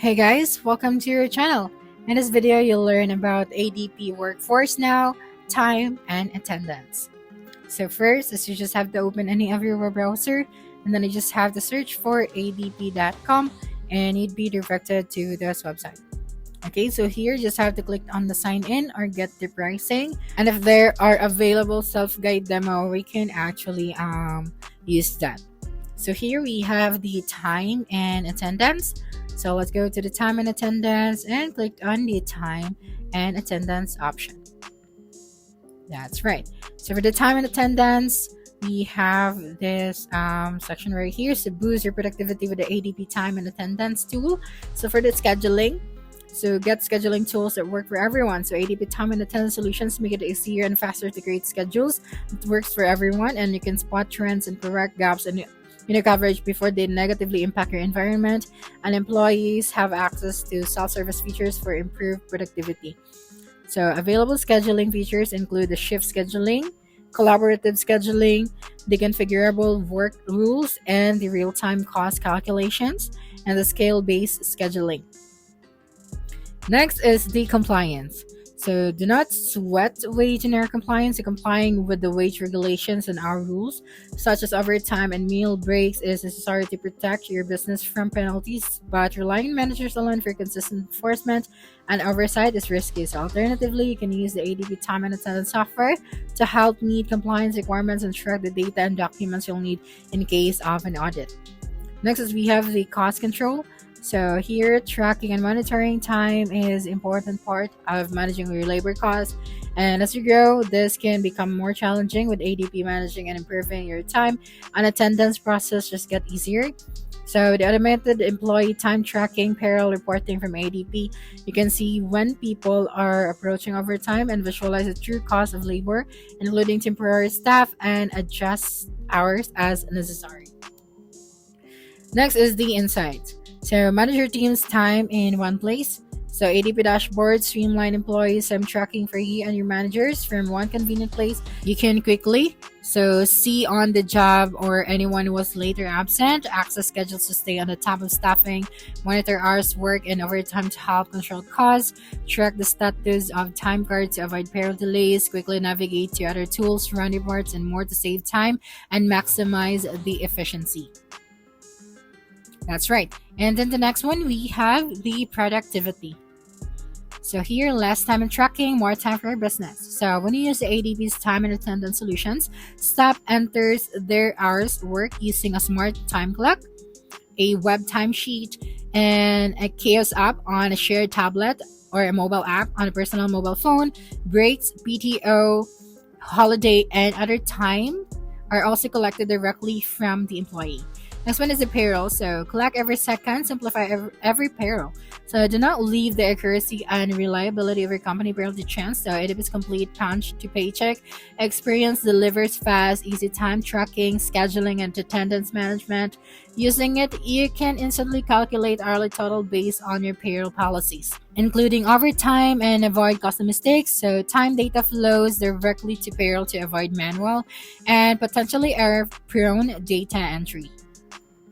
Hey guys, welcome to your channel. In this video, you'll learn about ADP Workforce Now, time, and attendance. So first is you just have to open any of your web browser, and then you just have to search for adp.com, and you'd be directed to this website. Okay, so here just have to click on the sign in or get the pricing, and if there are available self-guide demo, we can actually use that. So here we have the time and attendance. So let's go to the time and attendance and click on the time and attendance option. That's right. So for the time and attendance, we have this section right here. So boost your productivity with the ADP time and attendance tool. So for the scheduling, so get scheduling tools that work for everyone. So ADP time and attendance solutions make it easier and faster to create schedules. It works for everyone, and you can spot trends and correct gaps in coverage before they negatively impact your environment. And employees have access to self-service features for improved productivity. So available scheduling features include the shift scheduling, collaborative scheduling, the configurable work rules, and the real-time cost calculations, and the scale-based scheduling. Next is the compliance. So do not sweat wage and hour compliance. Complying with the wage regulations and our rules, such as overtime and meal breaks, is necessary to protect your business from penalties, but relying on managers alone for consistent enforcement and oversight is risky. So alternatively, you can use the ADP time and attendance software to help meet compliance requirements and track the data and documents you'll need in case of an audit. Next is we have the cost control. So here, tracking and monitoring time is an important part of managing your labor costs. And as you grow, this can become more challenging with ADP managing and improving your time and attendance process just get easier. So the automated employee time tracking payroll reporting from ADP, you can see when people are approaching overtime and visualize the true cost of labor, including temporary staff, and adjust hours as necessary. Next is the insights. So manage your team's time in one place. So ADP dashboard streamline employees time tracking for you and your managers from one convenient place. You can quickly see on the job or anyone who was late or absent, access schedules to stay on the top of staffing, monitor hours work and overtime to help control costs, track the status of time cards to avoid payroll delays, quickly navigate to other tools, run reports, and more to save time and maximize the efficiency. That's right. And then the next one, we have the productivity. So here, less time in tracking, more time for your business. So when you use the ADP's time and attendance solutions, staff enters their hours work using a smart time clock, a web timesheet, and a chaos app on a shared tablet or a mobile app on a personal mobile phone. Breaks, PTO, holiday, and other time are also collected directly from the employee. Next one is the payroll. So collect every second, simplify every payroll. So do not leave the accuracy and reliability of your company payroll to chance. So ADP's complete punch to paycheck experience delivers fast, easy time tracking, scheduling, and attendance management. Using it, you can instantly calculate hourly total based on your payroll policies, including overtime, and avoid custom mistakes. So time data flows directly to payroll to avoid manual and potentially error-prone data entry.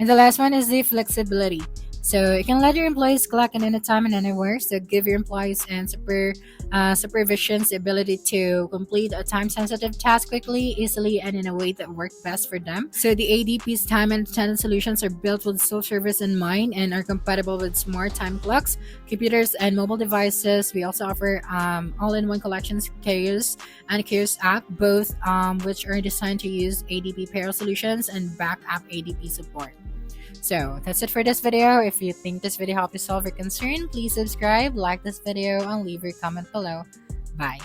And the last one is the flexibility. So you can let your employees clock in anytime and anywhere. So give your employees and supervisions the ability to complete a time-sensitive task quickly, easily, and in a way that works best for them. So the ADP's time and attendance solutions are built with self-service in mind and are compatible with smart time clocks, computers, and mobile devices. We also offer all-in-one collections, Chaos and Chaos app, both which are designed to use ADP payroll solutions and backup ADP support. So that's it for this video. If you think this video helped you solve your concern, please subscribe, like this video, and leave your comment below. Bye.